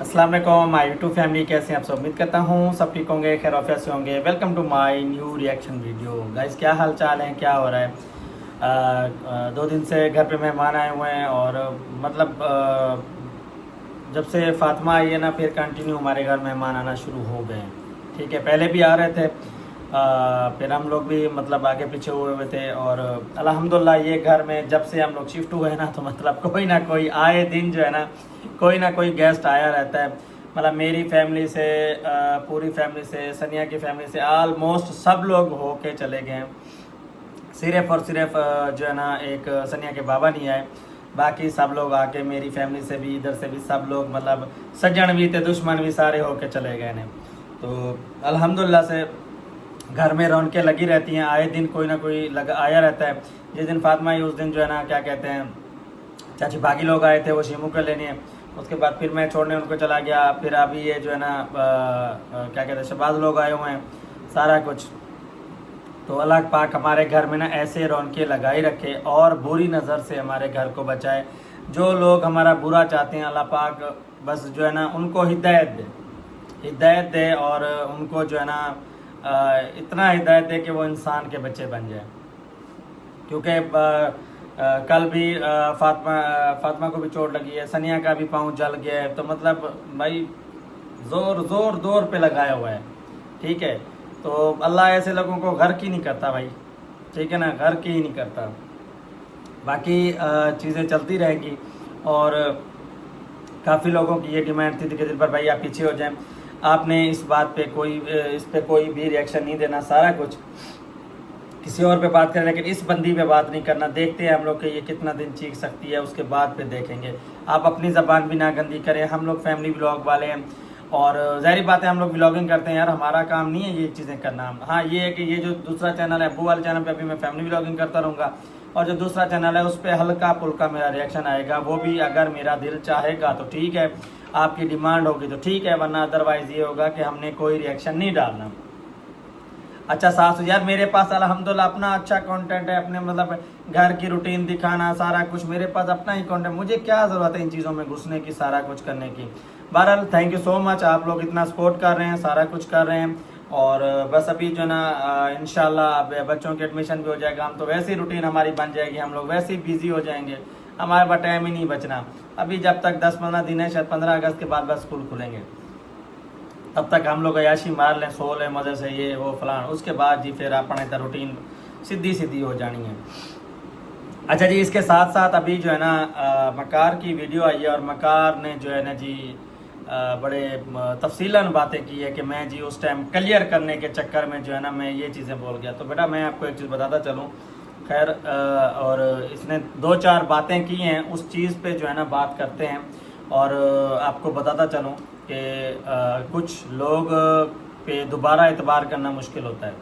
अस्सलाम वालेकुम my YouTube family, कैसे हैं आप सब। उम्मीद करता हूँ सब ठीक होंगे, खैर आफियत से होंगे। Welcome to my new reaction video. Guys, क्या हाल चाल है, क्या हो रहा है। 2 दिन से घर पे मेहमान आए हुए हैं और मतलब जब से फातिमा आई है ना, फिर कंटिन्यू हमारे घर मेहमान आना शुरू हो गए हैं। ठीक है, पहले भी आ रहे थे, फिर हम लोग भी मतलब आगे पीछे हुए थे और अल्हम्दुलिल्लाह ये घर में जब से हम लोग शिफ्ट हुए हैं ना, तो मतलब कोई ना कोई आए दिन जो है ना, कोई ना कोई गेस्ट आया रहता है। मतलब मेरी फैमिली से पूरी फैमिली से, सनिया की फैमिली से ऑलमोस्ट सब लोग होके चले गए हैं। सिर्फ और सिर्फ जो है ना एक सनिया के बाबा नहीं आए, बाकी सब लोग आके मेरी फैमिली से भी, इधर से भी सब लोग मतलब सज्जन भी थे, दुश्मन भी, सारे होके चले गए हैं। तो अल्हम्दुलिल्लाह से घर में रौनकें लगी रहती हैं, आए दिन कोई ना कोई आया रहता है। जिस दिन फातिमा आई उस दिन जो है ना, क्या कहते हैं, चाची बाकी लोग आए थे वो शीमू कर लेने। उसके बाद फिर मैं छोड़ने उनको चला गया। फिर अभी ये जो है ना क्या कहते हैं, शहबाज लोग आए हुए हैं, सारा कुछ। तो अल्लाह पाक हमारे घर में ना ऐसे रौनकें लगाई रखे और बुरी नज़र से हमारे घर को बचाए। जो लोग हमारा बुरा चाहते हैं, अल्लाह पाक बस जो है ना उनको हिदायत दे और उनको जो है ना इतना हिदायत दे कि वो इंसान के बच्चे बन जाए। क्योंकि कल भी फातिमा को भी चोट लगी है, सनिया का भी पाँव जल गया है। तो मतलब भाई जोर पे लगाया हुआ है। ठीक है, तो अल्लाह ऐसे लोगों को घर की नहीं करता भाई, ठीक है ना, घर की ही नहीं करता। बाकी चीज़ें चलती रहेगी और काफ़ी लोगों की ये डिमांड थी कि दिल पर भाई आप पीछे हो जाएं। आपने इस बात पे इस पे कोई भी रिएक्शन नहीं देना, सारा कुछ किसी और पे बात करें, लेकिन इस बंदी पे बात नहीं करना। देखते हैं हम लोग कि ये कितना दिन चीख सकती है, उसके बाद पे देखेंगे। आप अपनी ज़बान भी ना गंदी करें, हम लोग फैमिली व्लॉग वाले हैं और ज़ाहिर बात है हम लोग व्लॉगिंग करते हैं यार, हमारा काम नहीं है ये चीज़ें करना। हाँ, ये है कि ये जो दूसरा चैनल है, अब्बू वाले चैनल पे अभी मैं फैमिली व्लॉगिंग करता रहूँगा और जो दूसरा चैनल है उस पर हल्का फुल्का मेरा रिएक्शन आएगा, वो भी अगर मेरा दिल चाहेगा तो ठीक है, आपकी डिमांड होगी तो ठीक है, वरना अदरवाइज़ ये होगा कि हमने कोई रिएक्शन नहीं डालना। अच्छा सासू यार, मेरे पास अल्हम्दुलिल्लाह अपना अच्छा कंटेंट है, अपने मतलब घर की रूटीन दिखाना, सारा कुछ मेरे पास अपना ही कंटेंट। मुझे क्या ज़रूरत है इन चीज़ों में घुसने की, सारा कुछ करने की। बहरहाल थैंक यू सो मच, आप लोग इतना सपोर्ट कर रहे हैं, सारा कुछ कर रहे हैं। और बस अभी जो ना इंशाल्लाह अब बच्चों के एडमिशन भी हो जाएगा, हम तो वैसे ही रूटीन हमारी बन जाएगी, हम लोग वैसे ही बिजी हो जाएंगे, हमारे पास टाइम ही नहीं बचना। अभी जब तक 10-15 दिन है, शायद 15 अगस्त के बाद बस स्कूल खुलेंगे, तब तक हम लोग अयाशी मार लें, सो लें मज़े से, ये वो फलान। उसके बाद जी फिर अपने तो रूटीन सीधी हो जानी है। अच्छा जी, इसके साथ साथ अभी जो है ना मकार की वीडियो आई है और मकार ने जो है ना जी बड़े तफसीलन बातें की है कि मैं जी उस टाइम क्लियर करने के चक्कर में जो है ना मैं ये चीज़ें बोल गया। तो बेटा मैं आपको एक चीज़ बताता चलूँ, खैर और इसने 2-4 बातें की हैं, उस चीज़ पे जो है ना बात करते हैं और आपको बताता चलूँ कि कुछ लोग पे दोबारा एतबार करना मुश्किल होता है।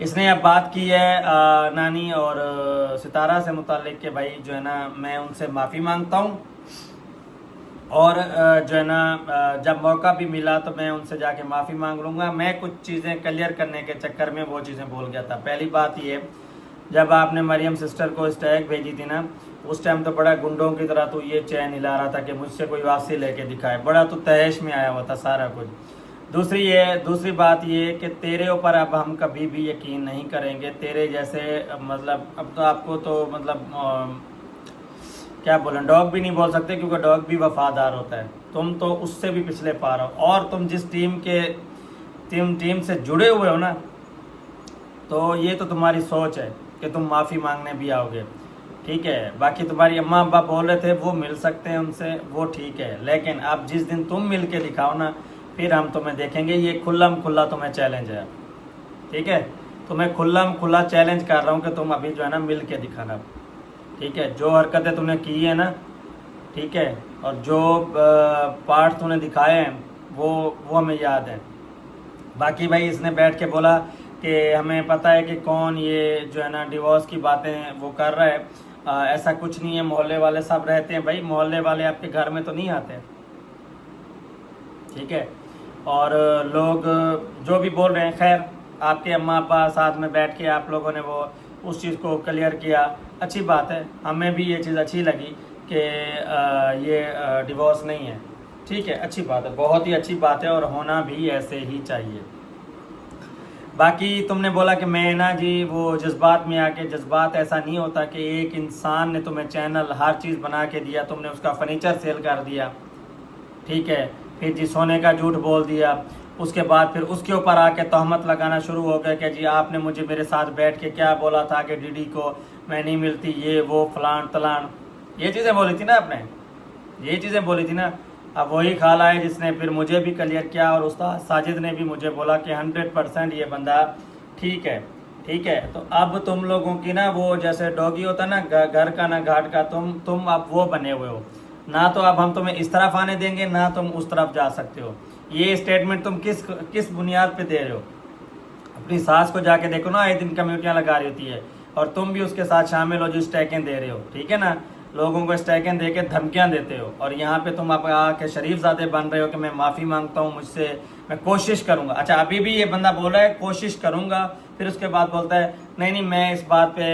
इसने अब बात की है नानी और सितारा से मुतालिक कि भाई जो है ना मैं उनसे माफ़ी मांगता हूँ और जो है ना जब मौका भी मिला तो मैं उनसे जाके माफ़ी मांग लूँगा। मैं कुछ चीज़ें क्लियर करने के चक्कर में वो चीज़ें बोल गया था। पहली बात ये, जब आपने मरियम सिस्टर को स्टैग भेजी थी ना, उस टाइम तो बड़ा गुंडों की तरह तो ये चैन हिला रहा था कि मुझसे कोई वापसी लेके दिखाए, बड़ा तो तहश में आया हुआ था सारा कुछ। दूसरी बात ये कि तेरे ऊपर अब हम कभी भी यकीन नहीं करेंगे, तेरे जैसे मतलब अब तो आपको तो मतलब क्या बोलें, डॉग भी नहीं बोल सकते क्योंकि डॉग भी वफादार होता है, तुम तो उससे भी पिछले पार हो। और तुम जिस टीम से जुड़े हुए हो ना, तो ये तो तुम्हारी सोच है कि तुम माफ़ी मांगने भी आओगे, ठीक है। बाकी तुम्हारी अम्मा अब्बा बोल रहे थे वो मिल सकते हैं उनसे, वो ठीक है, लेकिन अब जिस दिन तुम मिल के दिखाओ ना, फिर हम तुम्हें देखेंगे। ये खुल्लम खुल्ला तुम्हें चैलेंज है, ठीक है। तुम्हें खुल्लम खुल्ला चैलेंज कर रहा हूँ कि तुम अभी जो है ना मिल के दिखाना, ठीक है। जो हरकतें तुमने की है ना, ठीक है, और जो पार्ट तूने दिखाए हैं वो हमें याद है। बाकी भाई इसने बैठ के बोला कि हमें पता है कि कौन ये जो है ना डिवोर्स की बातें वो कर रहा है, ऐसा कुछ नहीं है, मोहल्ले वाले सब रहते हैं। भाई मोहल्ले वाले आपके घर में तो नहीं आते, ठीक है। और लोग जो भी बोल रहे हैं, खैर आपके अम्मा अब्बा साथ में बैठ के आप लोगों ने वो उस चीज़ को क्लियर किया, अच्छी बात है। हमें भी ये चीज़ अच्छी लगी कि ये डिवोर्स नहीं है, ठीक है, अच्छी बात है, बहुत ही अच्छी बात है और होना भी ऐसे ही चाहिए। बाकी तुमने बोला कि मैं ना जी वो जज्बात में आके, जज्बात ऐसा नहीं होता कि एक इंसान ने तुम्हें चैनल हर चीज़ बना के दिया, तुमने उसका फर्नीचर सेल कर दिया, ठीक है, फिर जी सोने का झूठ बोल दिया, उसके बाद फिर उसके ऊपर आके तहमत लगाना शुरू हो गया कि जी आपने मुझे मेरे साथ बैठ के क्या बोला था कि डीडी को मैं नहीं मिलती, ये वो फलान तलान, ये चीज़ें बोली थी ना आपने, ये चीज़ें बोली थी ना। अब वही खाला है जिसने फिर मुझे भी क्लियर किया और उस्ताद साजिद ने भी मुझे बोला कि 100% ये बंदा ठीक है, ठीक है। तो अब तुम लोगों की ना वो जैसे डॉगी होता ना घर का ना घाट का, तुम अब वो बने हुए हो ना, तो अब हम तुम्हें इस तरफ आने देंगे ना तुम उस तरफ जा सकते हो। ये स्टेटमेंट तुम किस बुनियाद पे दे रहे हो? अपनी सास को जाके देखो ना, एक दिन कम्युनिटियाँ लगा रही होती है और तुम भी उसके साथ शामिल हो जो स्टैकें दे रहे हो, ठीक है ना, लोगों को स्टैकें दे के धमकियाँ देते हो और यहाँ पे तुम आप आके शरीफ ज़ादे बन रहे हो कि मैं माफ़ी मांगता हूँ, मुझसे मैं कोशिश करूँगा। अच्छा, अभी भी ये बंदा बोल रहा है कोशिश करूँगा, फिर उसके बाद बोलता है नहीं नहीं मैं इस बात पे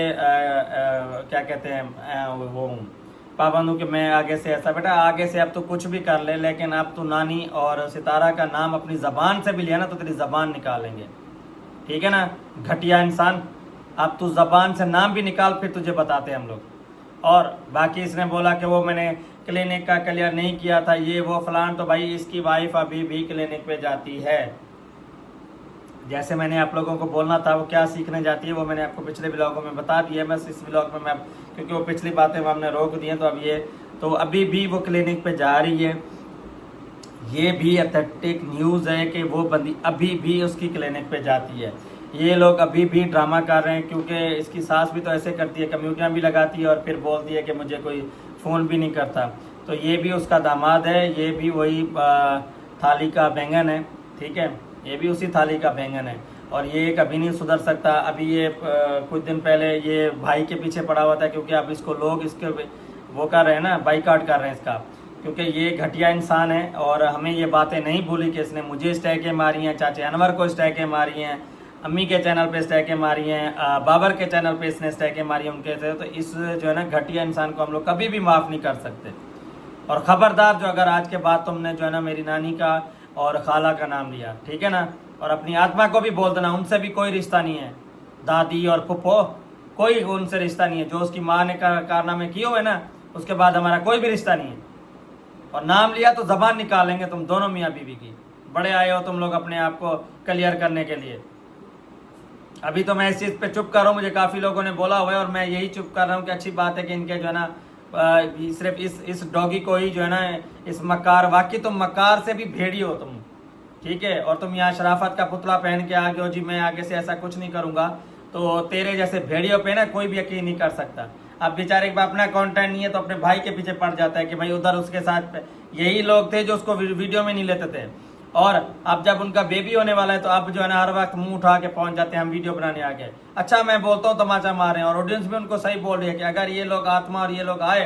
क्या कहते हैं वो हूँ पाबंद हूँ कि मैं आगे से ऐसा। बेटा आगे से अब तो कुछ भी कर ले, लेकिन अब तो नानी और सितारा का नाम अपनी ज़बान से भी लिया ना तो तेरी ज़बान निकालेंगे, ठीक है ना घटिया इंसान। अब तू ज़बान से नाम भी निकाल, फिर तुझे बताते हैं हम लोग। और बाकी इसने बोला कि वो मैंने क्लिनिक का क्लियर नहीं किया था, ये वो फलान, तो भाई इसकी वाइफ अभी भी क्लिनिक पे जाती है। जैसे मैंने आप लोगों को बोलना था वो क्या सीखने जाती है वो मैंने आपको पिछले ब्लॉगों में बता दिया। बस इस ब्लॉग में मैं, क्योंकि वो पिछली बातें हमने रोक दी हैं, तो अब ये तो अभी भी वो क्लिनिक पे जा रही है। ये भी अथेंटिक न्यूज़ है कि वो बंदी अभी भी उसकी क्लिनिक पे जाती है। ये लोग अभी भी ड्रामा कर रहे हैं, क्योंकि इसकी सास भी तो ऐसे करती है, कम्युनिटियाँ भी लगाती है और फिर बोलती है कि मुझे कोई फ़ोन भी नहीं करता। तो ये भी उसका दामाद है, ये भी वही थाली का बैंगन है, ठीक है, ये भी उसी थाली का बैंगन है और ये कभी नहीं सुधर सकता। अभी ये कुछ दिन पहले ये भाई के पीछे पड़ा हुआ था, क्योंकि अब इसको लोग इसके वो कर रहे हैं ना, बाइकआउट कर रहे हैं इसका, क्योंकि ये घटिया इंसान है। और हमें ये बातें नहीं भूली कि इसने मुझे स्टैकें मारी हैं, चाचे अनवर को स्टैकें मारी हैं, अम्मी के चैनल पे स्टैकें मारी हैं, बाबर के चैनल पे इसने स्टैकें मारी हैं उनके से। तो इस जो है ना घटिया इंसान को हम लोग कभी भी माफ़ नहीं कर सकते। और ख़बरदार जो अगर आज के बाद तुमने जो है ना मेरी नानी का और खाला का नाम लिया, ठीक है ना, और अपनी आत्मा को भी बोल देना उनसे भी कोई रिश्ता नहीं है, दादी और फुप्पो कोई उनसे रिश्ता नहीं है। जो उसकी माँ ने कारनामे किए हुए ना, उसके बाद हमारा कोई भी रिश्ता नहीं है। और नाम लिया तो जबान निकाल लेंगे तुम दोनों मियाँ बीवी की। बड़े आए हो तुम लोग अपने आप को क्लियर करने के लिए। अभी तो मैं इस चीज़ पे चुप कर रहा हूँ, मुझे काफ़ी लोगों ने बोला हुआ है और मैं यही चुप कर रहा हूँ कि अच्छी बात है कि इनके जो है ना सिर्फ इस डॉगी को ही जो है ना, इस मकार, वाकई तुम मकार से भी भेड़ी हो तुम, ठीक है। और तुम यहाँ शराफत का पुतला पहन के आ गए हो जी मैं आगे से ऐसा कुछ नहीं करूँगा, तो तेरे जैसे भेड़ियों पे ना कोई भी यकीन नहीं कर सकता। अब बेचारे का अपना कंटेंट नहीं है तो अपने भाई के पीछे पड़ जाता है कि भाई उधर उसके साथ यही लोग थे जो उसको वीडियो में नहीं लेते थे। और अब जब उनका बेबी होने वाला है तो अब जो है ना हर वक्त मुंह उठा के पहुंच जाते हैं हम वीडियो बनाने आ गए। अच्छा मैं बोलता हूँ तमाचा मार रहे हैं और ऑडियंस भी उनको सही बोल रही है कि अगर ये लोग आत्मा और ये लोग आए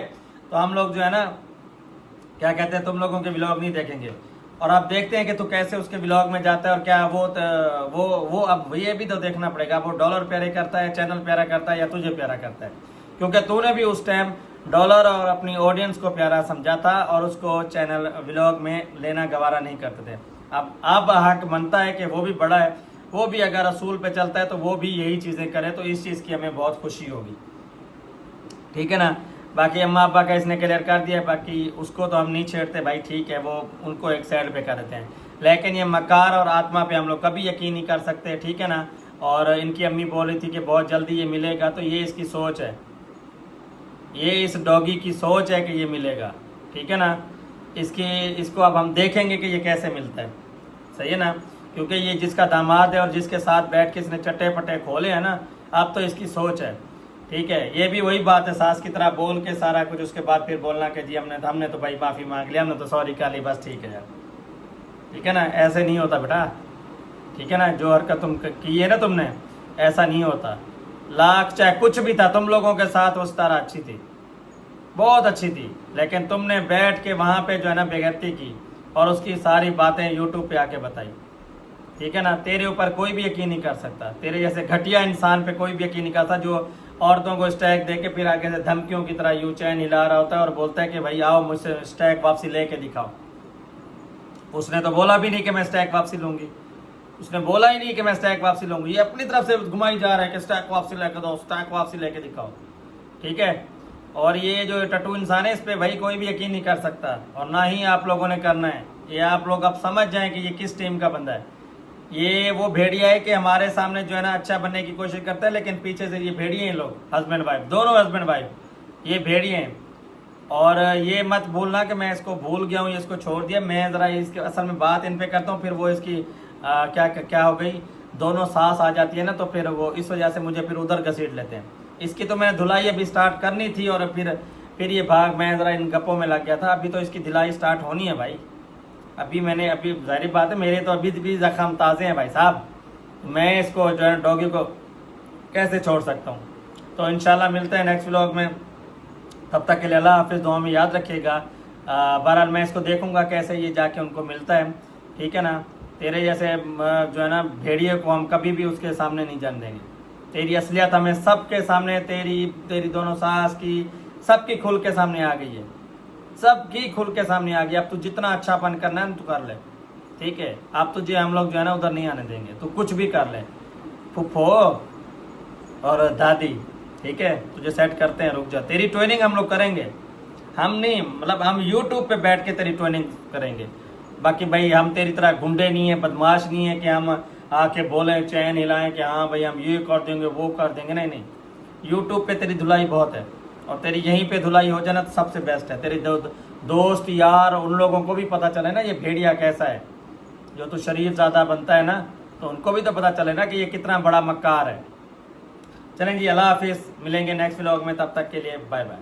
तो हम लोग जो है ना क्या कहते हैं तुम लोगों के व्लॉग नहीं देखेंगे। और आप देखते हैं कि तू कैसे उसके व्लॉग में जाता है और क्या वो अब ये भी तो देखना पड़ेगा, वो डॉलर प्यारे करता है, चैनल प्यारा करता है या तुझे प्यारा करता है। क्योंकि तूने भी उस टाइम डॉलर और अपनी ऑडियंस को प्यारा समझा था और उसको चैनल व्लॉग में लेना गवारा नहीं करते थे। अब हक बनता है कि वो भी बड़ा है, वो भी अगर असूल पे चलता है तो वो भी यही चीज़ें करे, तो इस चीज़ की हमें बहुत खुशी होगी, ठीक है ना। बाकी अम्मा अब्बा का इसने क्लियर कर दिया, बाकी उसको तो हम नहीं छेड़ते भाई, ठीक है, वो उनको एक साइड पे कर देते हैं। लेकिन ये मकार और आत्मा पे हम लोग कभी यकीन नहीं कर सकते, ठीक है ना। और इनकी अम्मी बोल रही थी कि बहुत जल्दी ये मिलेगा, तो ये इसकी सोच है, ये इस डॉगी की सोच है कि ये मिलेगा, ठीक है ना। इसको अब हम देखेंगे कि ये कैसे मिलता है, सही है ना। क्योंकि ये जिसका दामाद है और जिसके साथ बैठ के इसने चट्टे पट्टे खोले हैं ना, अब तो इसकी सोच है, ठीक है। ये भी वही बात है, सास की तरह बोल के सारा कुछ, उसके बाद फिर बोलना कि जी हमने तो भाई माफ़ी मांग लिया, हमने तो सॉरी कर ली, बस ठीक है यार, ठीक है ना। ऐसे नहीं होता बेटा, ठीक है ना। जो हरकत तुम की है ना तुमने, ऐसा नहीं होता। लाख चाहे कुछ भी था, तुम लोगों के साथ वो सितारा अच्छी थी, बहुत अच्छी थी, लेकिन तुमने बैठ के वहाँ पे जो है ना बेगैरती की और उसकी सारी बातें यूट्यूब पे आके बताई, ठीक है ना। तेरे ऊपर कोई भी यकीन नहीं कर सकता, तेरे जैसे घटिया इंसान पे कोई भी यकीन नहीं करता जो औरतों को स्टैक दे के फिर आगे से धमकियों की तरह यू चैन हिला रहा होता है और बोलता है कि भाई आओ मुझसे स्टैक वापसी लेके दिखाओ। उसने तो बोला भी नहीं कि मैं स्टैक वापसी लूंगी, उसने बोला ही नहीं कि मैं स्टैक वापसी लूंगी। ये अपनी तरफ से घुमाई जा रहा है कि स्टैक वापसी लेके दो, स्टैक वापसी लेके दिखाओ, ठीक है। और ये जो टट्टू इंसान है, इस पे भाई कोई भी यकीन नहीं कर सकता, और ना ही आप लोगों ने करना है। ये आप लोग अब समझ जाएं कि ये किस टीम का बंदा है। ये वो भेड़िया है कि हमारे सामने जो है ना अच्छा बनने की कोशिश करता है, लेकिन पीछे से ये भेड़िए हैं लोग, हस्बैंड वाइफ, दोनों हस्बैंड वाइफ ये भेड़िए हैं। और ये मत भूलना कि मैं इसको भूल गया हूँ, ये इसको छोड़ दिया। मैं ज़रा इसके असल में बात इन पे करता हूँ, फिर वो इसकी क्या क्या हो गई, दोनों सांस आ जाती है ना, तो फिर वो इस वजह से मुझे फिर उधर घसीट लेते हैं। इसकी तो मैंने धुलाई अभी स्टार्ट करनी थी, और फिर ये भाग, मैं ज़रा इन गप्पों में लग गया था। अभी तो इसकी धुलाई स्टार्ट होनी है भाई। अभी जाहिर बात है, मेरे तो अभी भी जख्म ताज़े हैं भाई साहब, मैं इसको जो है डॉगी को कैसे छोड़ सकता हूँ। तो इंशाल्लाह मिलते हैं नेक्स्ट व्लॉग में, तब तक के लिए अल्लाह हाफिज़, दुआ में याद रखिएगा। बहरहाल मैं इसको देखूंगा कैसे ये जाके उनको मिलता है, ठीक है ना। तेरे जैसे जो है ना भेड़िए को हम कभी भी उसके सामने नहीं जाने देंगे। तेरी असलियत हमें सबके सामने, तेरी दोनों सास की, सबकी खुल के सामने आ गई है, सबकी खुल के सामने आ गई। अब तू जितना अच्छापन करना है तू कर ले, ठीक है। अब तुझे हम लोग जो है ना उधर नहीं आने देंगे, तू कुछ भी कर ले। फुफ्फो और दादी, ठीक है, तुझे सेट करते हैं, रुक जा। तेरी ट्रेनिंग हम लोग करेंगे, हम नहीं, मतलब हम यूट्यूब पे बैठ के तेरी ट्रेनिंग करेंगे। बाकी भाई हम तेरी तरह गुंडे नहीं है, बदमाश नहीं है कि हम आके बोलें, चैन हिलाएं कि हाँ भाई हम ये कर देंगे वो कर देंगे। नहीं नहीं, यूट्यूब पे तेरी धुलाई बहुत है, और तेरी यहीं पे धुलाई हो जाए ना तो सबसे बेस्ट है। तेरे दोस्त यार उन लोगों को भी पता चले ना ये भेड़िया कैसा है। जो तू शरीफ ज़्यादा बनता है ना, तो उनको भी तो पता चले ना कि ये कितना बड़ा मक्कार है। चलें जी, अल्लाह हाफिज़, मिलेंगे नेक्स्ट व्लॉग में, तब तक के लिए बाय बाय।